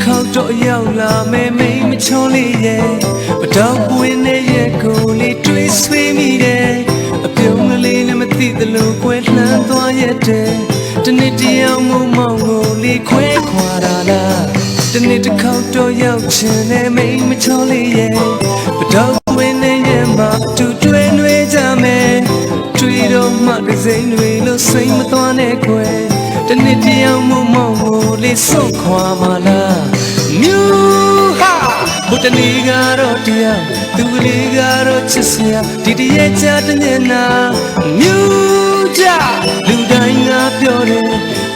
ခေါက်တော့ရောက်လာမယ်မိမချောလေးရဲ့မတော့ပွင့်တဲ့ရဲ့ကိုလေးတွေးဆွေးမိတယ်အပြုံးကလေးနဲ့မသိသလိုကွယ်လှမ်းသွားရဲ့တဲ့တနေ့တယောက်မို့မောင်ကိုလေးခွဲခွာတာလားတနေ့တစ်ခေါက်တော့ရောက်ချင်တဲ့မိမချောလေးရဲ့မတော့ပွင့်တဲ့ရဲ့မှာတူတွေးနှွေးကြမယ်တွေ့တော့မှဒီစိမ်တွေလို့စိမ်မသွားနဲ့ခွဲတနေ့တယောက်မို့မောင်ကိုလေးစွန့်ခွာမှာလားမြူဟာဘုတနေကတော့တရားသူကလေးကတော့ချစ်စရာဒီတရဲ့ချတညနာမြူကြလူတိုင်းငါပြောတယ်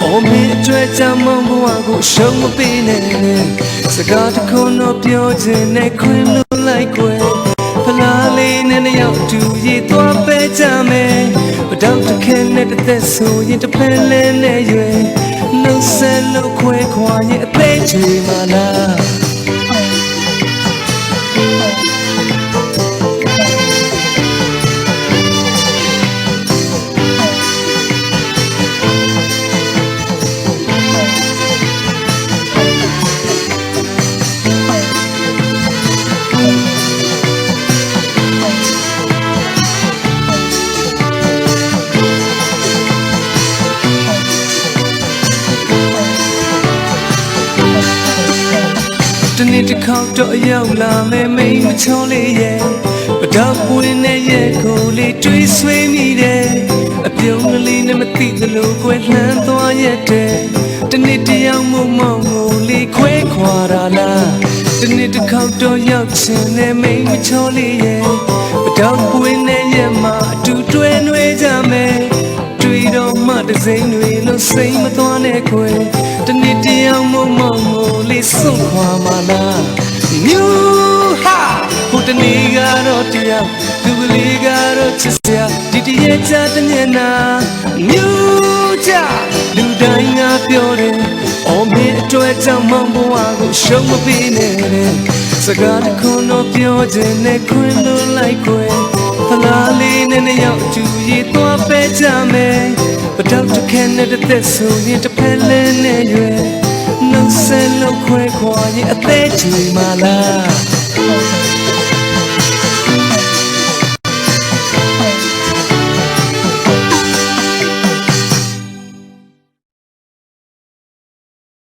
အော်မင်းအကျွဲချမောင်းဘဝကိုရှုံးမပေးနဲ့စကားတစ်ခုတော့ပြောချင်နဲ့ခွင်လို့လိုက်ခွဲဖလားလေးနဲ့နှစ်ယောက်တူရည်သွားပဲကြမယ်မတော့တခဲနဲ့တစ်သက်ဆိုရင်တစ်ဖက်လဲနဲ့ရွယ်နှုတ်ဆက်လို့ခွဲခွာရင်အသေးချေမလားတနေ့တစ်ခေါက်တော့ရောက်လာမယ်မိမချောလေးရဲ့မတော့ပွင့်တဲ့ရဲ့ကိုလေးတွေးဆွေးမိတယ်အပြုံးကလေးနဲ့မသိသလိုကွယ်လှမ်းသွားရဲ့တဲ့တနေ့တယောက်မို့မောင်ကိုလေးခွဲခွာတာလားတနေ့တစ်ခေါက်တော့ရောက်ချင်တဲ့မိမချောလေးရဲ့မတော့ပွင့်တဲ့ရဲ့မှာအတူတွဲနှွေးကြမယ်တွေ့တော့မှတစိမ့်တွေလို့စိမ့်မသွားနဲ့ခွဲတနေ့တယောက်မို့မောင်ကိုလေးစွန့်ခွာမှာလားမြူဟာဘုတနေကတော့တရားသူကလေးကတော့ချစ်စရာဒီတရဲ့ချတညနာမြူကြလူတိုင်းငါပြောတယ်အော်မင်းအတွက်ကြောင့်မောင်ဘဝကိုရှုံးမပေးနဲ့စကားတစ်ခုတော့ပြောချင်နဲ့ခွင်လို့လိုက်ခွဲဖလားလေးနဲ့နှစ်ယောက်တူရည်သွားပဲကြမယ်ပတောက်တစ်ခဲနဲ့တစ်သက်ဆိုရင်တစ်ဖက်လဲနဲ့ရွယ်နှုတ်ဆက်လို့ခွဲခွာရင်အသေးချေမလား